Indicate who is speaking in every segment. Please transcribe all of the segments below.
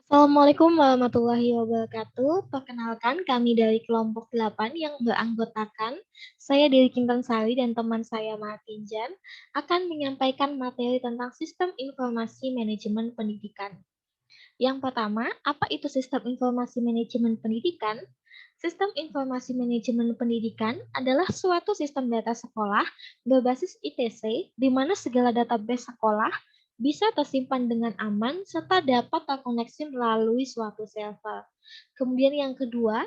Speaker 1: Assalamualaikum warahmatullahi wabarakatuh. Perkenalkan, kami dari kelompok 8 yang beranggotakan saya dari Kintan Sari dan teman saya Martin Jan akan menyampaikan materi tentang sistem informasi manajemen pendidikan. Yang pertama, apa itu sistem informasi manajemen pendidikan? Sistem informasi manajemen pendidikan adalah suatu sistem data sekolah berbasis ITC di mana segala database sekolah bisa tersimpan dengan aman serta dapat terkoneksi melalui suatu server. Kemudian yang kedua,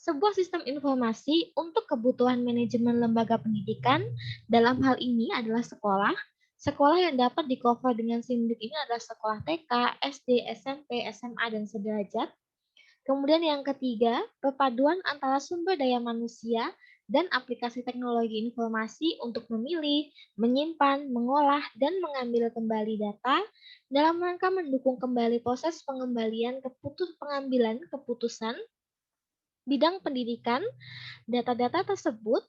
Speaker 1: sebuah sistem informasi untuk kebutuhan manajemen lembaga pendidikan, dalam hal ini adalah sekolah. Sekolah yang dapat di-cover dengan SIMDIK ini adalah sekolah TK, SD, SMP, SMA, dan sederajat. Kemudian yang ketiga, perpaduan antara sumber daya manusia dan aplikasi teknologi informasi untuk memilih, menyimpan, mengolah, dan mengambil kembali data dalam rangka mendukung kembali proses pengambilan keputusan bidang pendidikan. Data-data tersebut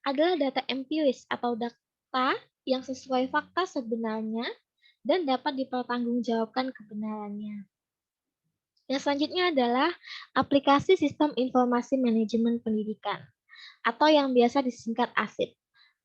Speaker 1: adalah data empiris atau data yang sesuai fakta sebenarnya dan dapat dipertanggungjawabkan kebenarannya. Yang selanjutnya adalah aplikasi sistem informasi manajemen pendidikan atau yang biasa disingkat ASIP.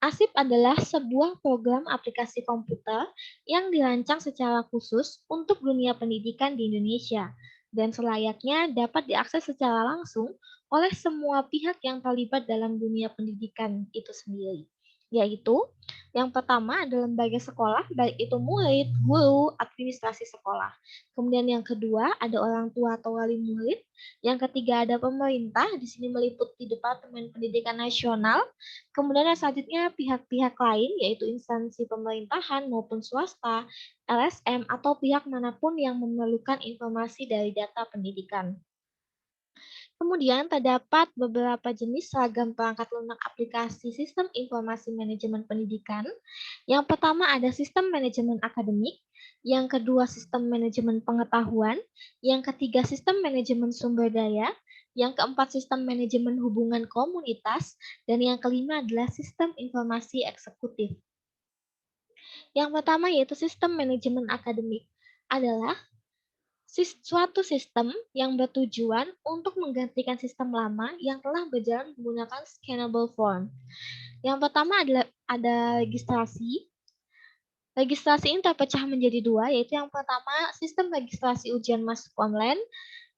Speaker 1: ASIP adalah sebuah program aplikasi komputer yang dirancang secara khusus untuk dunia pendidikan di Indonesia dan selayaknya dapat diakses secara langsung oleh semua pihak yang terlibat dalam dunia pendidikan itu sendiri. Yaitu yang pertama adalah lembaga sekolah, baik itu murid, guru, administrasi sekolah. Kemudian yang kedua ada orang tua atau wali murid. Yang ketiga ada pemerintah, di sini meliputi Departemen Pendidikan Nasional. Kemudian yang selanjutnya pihak-pihak lain, yaitu instansi pemerintahan maupun swasta, LSM, atau pihak manapun yang memerlukan informasi dari data pendidikan. Kemudian terdapat beberapa jenis seragam perangkat lunak aplikasi sistem informasi manajemen pendidikan. Yang pertama ada sistem manajemen akademik, yang kedua sistem manajemen pengetahuan, yang ketiga sistem manajemen sumber daya, yang keempat sistem manajemen hubungan komunitas, dan yang kelima adalah sistem informasi eksekutif. Yang pertama yaitu sistem manajemen akademik adalah suatu sistem yang bertujuan untuk menggantikan sistem lama yang telah berjalan menggunakan scannable form. Yang pertama adalah ada registrasi. Registrasi ini terpecah menjadi dua, yaitu yang pertama sistem registrasi ujian masuk online.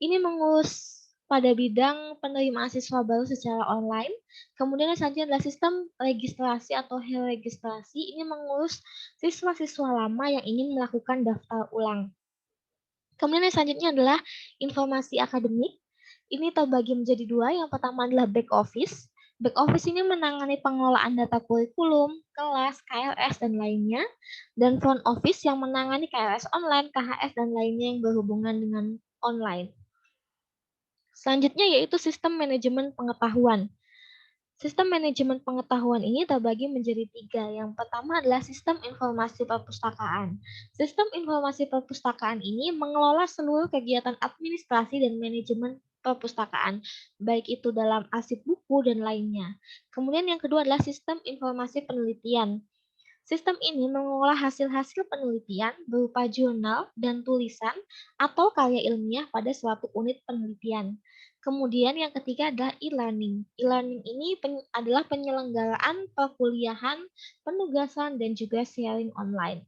Speaker 1: Ini mengurus pada bidang penerimaan siswa baru secara online. Kemudian yang selanjutnya adalah sistem registrasi atau registrasi. Ini mengurus siswa-siswa lama yang ingin melakukan daftar ulang. Kemudian yang selanjutnya adalah informasi akademik. Ini terbagi menjadi dua. Yang pertama adalah back office. Back office ini menangani pengelolaan data kurikulum, kelas, KLS, dan lainnya. Dan front office yang menangani KLS online, KHS, dan lainnya yang berhubungan dengan online. Selanjutnya yaitu sistem manajemen pengetahuan. Sistem manajemen pengetahuan ini terbagi menjadi tiga. Yang pertama adalah sistem informasi perpustakaan. Sistem informasi perpustakaan ini mengelola seluruh kegiatan administrasi dan manajemen perpustakaan, baik itu dalam arsip buku dan lainnya. Kemudian yang kedua adalah sistem informasi penelitian. Sistem ini mengolah hasil-hasil penelitian berupa jurnal dan tulisan atau karya ilmiah pada suatu unit penelitian. Kemudian yang ketiga adalah e-learning. E-learning ini adalah penyelenggaraan perkuliahan, penugasan, dan juga sharing online.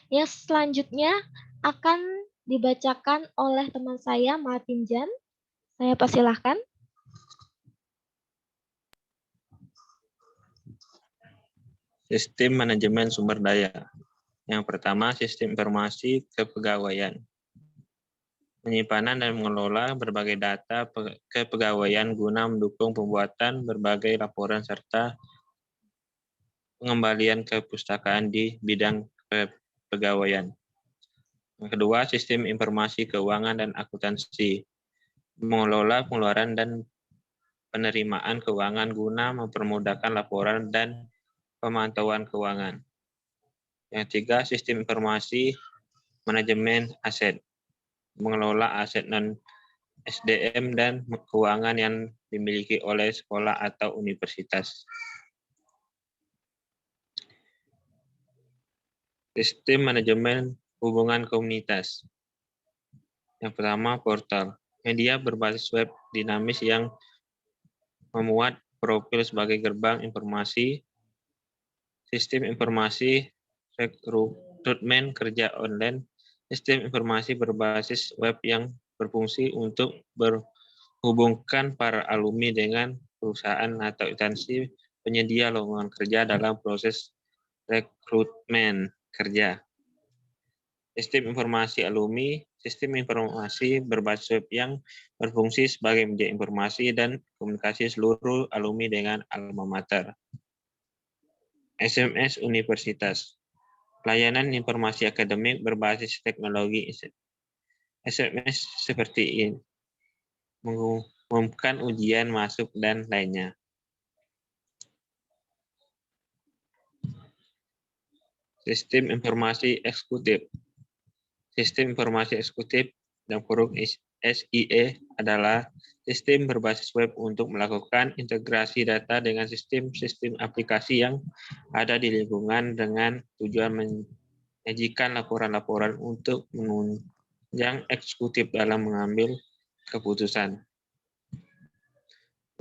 Speaker 1: Yang selanjutnya akan dibacakan oleh teman saya Martin Jan. Saya persilahkan.
Speaker 2: Sistem manajemen sumber daya. Yang pertama, sistem informasi kepegawaian. Penyimpanan dan mengelola berbagai data kepegawaian guna mendukung pembuatan berbagai laporan serta pengembalian kepustakaan di bidang kepegawaian. Yang kedua, sistem informasi keuangan dan akuntansi. Mengelola pengeluaran dan penerimaan keuangan guna mempermudahkan laporan dan pemantauan keuangan. Yang tiga, sistem informasi manajemen aset. Mengelola aset non SDM dan keuangan yang dimiliki oleh sekolah atau universitas. Sistem manajemen hubungan komunitas. Yang pertama, portal. Media berbasis web dinamis yang memuat profil sebagai gerbang informasi, sistem informasi rekrutmen kerja online, sistem informasi berbasis web yang berfungsi untuk berhubungkan para alumni dengan perusahaan atau instansi penyedia lowongan kerja dalam proses rekrutmen kerja. Sistem informasi alumni, sistem informasi berbasis web yang berfungsi sebagai media informasi dan komunikasi seluruh alumni dengan alma mater. SMS Universitas, pelayanan informasi akademik berbasis teknologi SMS seperti ini, mengumumkan ujian masuk dan lainnya. Sistem informasi eksekutif. Sistem informasi eksekutif dan kurung SIE adalah sistem berbasis web untuk melakukan integrasi data dengan sistem-sistem aplikasi yang ada di lingkungan dengan tujuan menyajikan laporan-laporan untuk menunjang eksekutif dalam mengambil keputusan.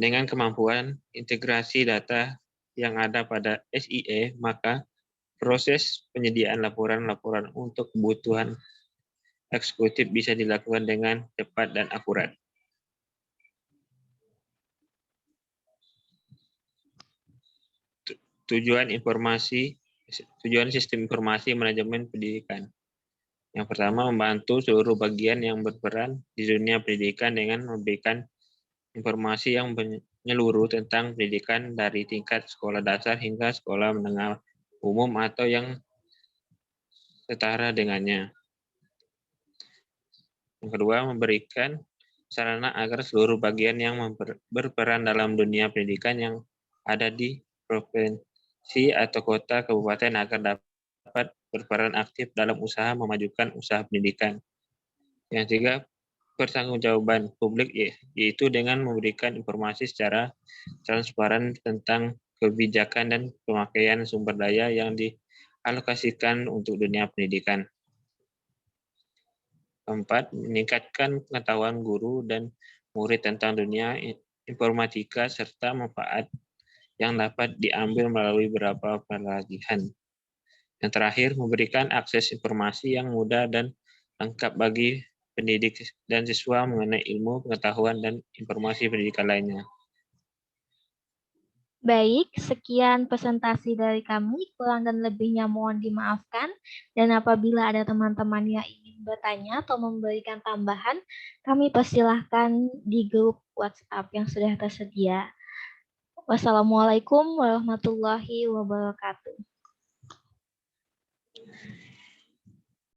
Speaker 2: Dengan kemampuan integrasi data yang ada pada SIE, maka proses penyediaan laporan-laporan untuk kebutuhan eksekutif bisa dilakukan dengan cepat dan akurat. Tujuan sistem informasi manajemen pendidikan. Yang pertama, membantu seluruh bagian yang berperan di dunia pendidikan dengan memberikan informasi yang menyeluruh tentang pendidikan dari tingkat sekolah dasar hingga sekolah menengah umum atau yang setara dengannya. Yang kedua, memberikan sarana agar seluruh bagian yang berperan dalam dunia pendidikan yang ada di provinsi atau kota kabupaten agar dapat berperan aktif dalam usaha memajukan usaha pendidikan. Yang ketiga, pertanggungjawaban publik, yaitu dengan memberikan informasi secara transparan tentang kebijakan dan pemakaian sumber daya yang dialokasikan untuk dunia pendidikan. Keempat, meningkatkan pengetahuan guru dan murid tentang dunia informatika serta manfaat yang dapat diambil melalui beberapa pelatihan. Yang terakhir, memberikan akses informasi yang mudah dan lengkap bagi pendidik dan siswa mengenai ilmu, pengetahuan, dan informasi pendidikan lainnya.
Speaker 1: Baik, sekian presentasi dari kami. Kurang dan lebihnya mohon dimaafkan. Dan apabila ada teman-teman yang ingin bertanya atau memberikan tambahan, kami persilahkan di grup WhatsApp yang sudah tersedia. Wassalamualaikum warahmatullahi wabarakatuh.